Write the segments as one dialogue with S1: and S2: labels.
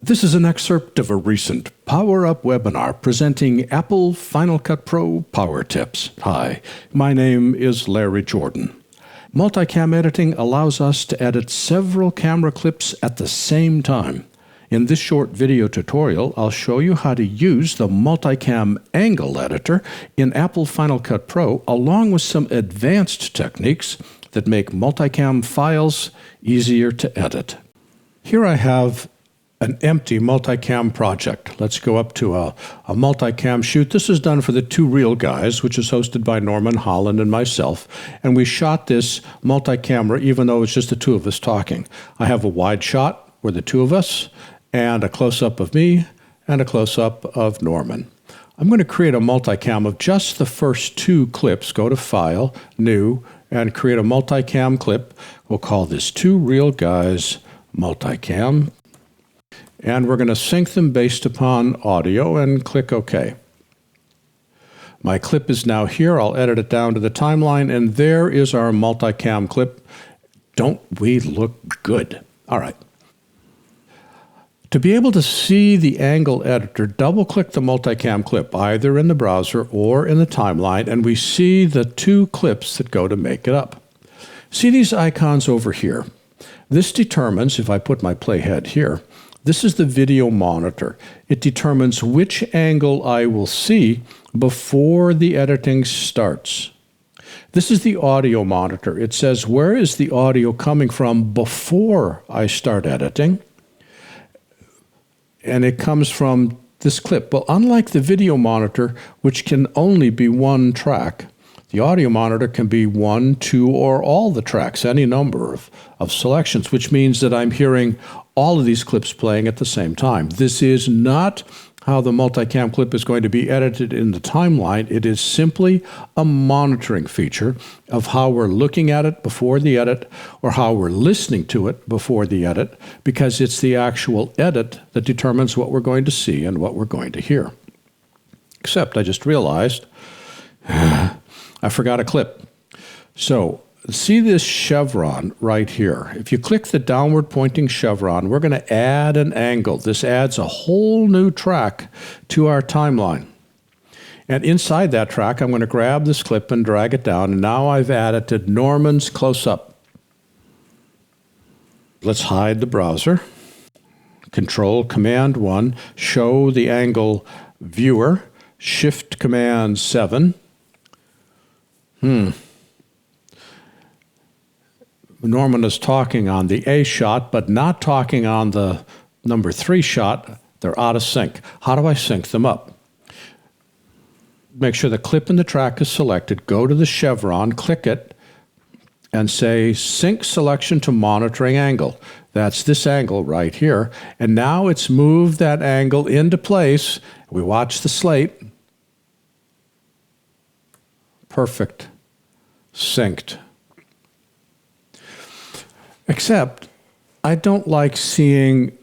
S1: This is an excerpt of a recent Power Up webinar presenting Apple Final Cut Pro Power Tips. Hi, my name is Larry Jordan. Multicam editing allows us to edit several camera clips at the same time. In this short video tutorial, I'll show you how to use the Multicam Angle Editor in Apple Final Cut Pro, along with some advanced techniques that make multicam files easier to edit. Here I have an empty multicam project. Let's go up to a multicam shoot. This is done for the Two Real Guys, which is hosted by Norman Holland and myself. And we shot this multi-camera even though it's just the two of us talking. I have a wide shot where the two of us, and a close-up of me, and a close-up of Norman. I'm going to create a multicam of just the first two clips. Go to File, New, and create a multicam clip. We'll call this Two Real Guys Multicam. And we're going to sync them based upon audio and click OK. My clip is now here. I'll edit it down to the timeline, and there is our multicam clip. Don't we look good? All right. To be able to see the angle editor, double-click the multicam clip, either in the browser or in the timeline, and we see the two clips that go to make it up. See these icons over here? This determines, if I put my playhead here, this is the video monitor. It determines which angle I will see before the editing starts. This is the audio monitor. It says, where is the audio coming from before I start editing? And it comes from this clip. Well, unlike the video monitor, which can only be one track, the audio monitor can be one, two, or all the tracks, any number of selections, which means that I'm hearing all of these clips playing at the same time. This is not how the multicam clip is going to be edited in the timeline. It is simply a monitoring feature of how we're looking at it before the edit or how we're listening to it before the edit, because it's the actual edit that determines what we're going to see and what we're going to hear. Except I just realized I forgot a clip. So see this chevron right here. If you click the downward pointing chevron, we're going to add an angle. This adds a whole new track to our timeline. And inside that track, I'm going to grab this clip and drag it down. And now I've added Norman's close-up. Let's hide the browser. Control Command 1, show the angle viewer, Shift Command 7. Norman is talking on the A shot, but not talking on the number 3 shot. They're out of sync. How do I sync them up? Make sure the clip in the track is selected. Go to the chevron, click it, and say Sync Selection to Monitoring Angle. That's this angle right here. And now it's moved that angle into place. We watch the slate. Perfect. Synced. Except, I don't like seeing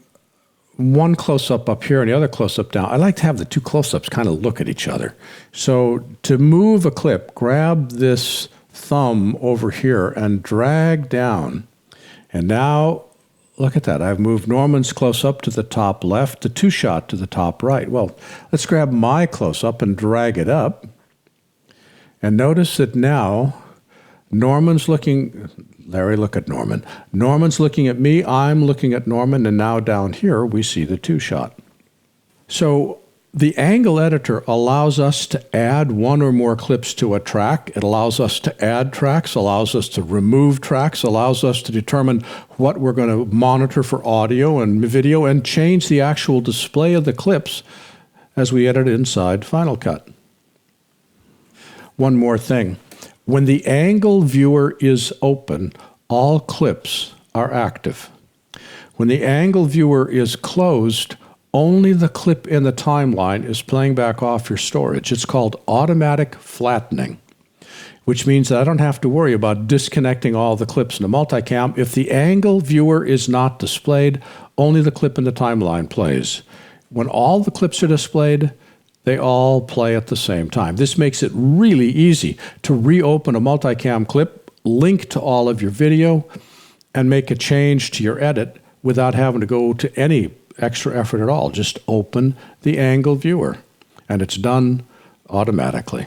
S1: one close-up up here and the other close-up down. I like to have the two close-ups kind of look at each other. So to move a clip, grab this thumb over here and drag down. And now, look at that. I've moved Norman's close-up to the top left, the two-shot to the top right. Well, let's grab my close-up and drag it up. And notice that now Norman's looking, Larry, look at Norman. Norman's looking at me, I'm looking at Norman, and now down here we see the two-shot. So the angle editor allows us to add one or more clips to a track. It allows us to add tracks, allows us to remove tracks, allows us to determine what we're going to monitor for audio and video, and change the actual display of the clips as we edit inside Final Cut. One more thing. When the angle viewer is open, all clips are active. When the angle viewer is closed, only the clip in the timeline is playing back off your storage. It's called automatic flattening, which means that I don't have to worry about disconnecting all the clips in the multicam. If the angle viewer is not displayed, only the clip in the timeline plays. When all the clips are displayed, they all play at the same time. This makes it really easy to reopen a multicam clip, link to all of your video, and make a change to your edit without having to go to any extra effort at all. Just open the angle viewer, and it's done automatically.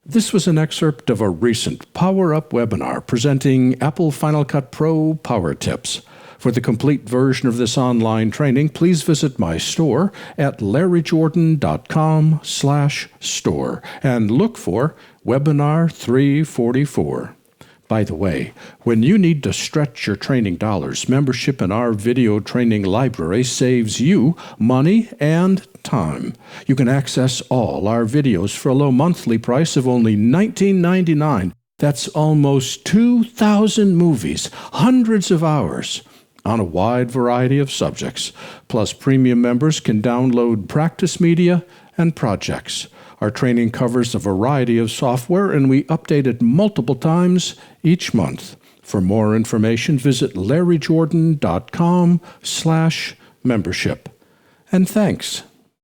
S1: This was an excerpt of a recent Power Up webinar presenting Apple Final Cut Pro Power Tips. For the complete version of this online training, please visit my store at larryjordan.com/store and look for Webinar 344. By the way, when you need to stretch your training dollars, membership in our video training library saves you money and time. You can access all our videos for a low monthly price of only $19.99. That's almost 2,000 movies, hundreds of hours, on a wide variety of subjects. Plus, premium members can download practice media and projects. Our training covers a variety of software, and we update it multiple times each month. For more information, visit larryjordan.com/membership. And thanks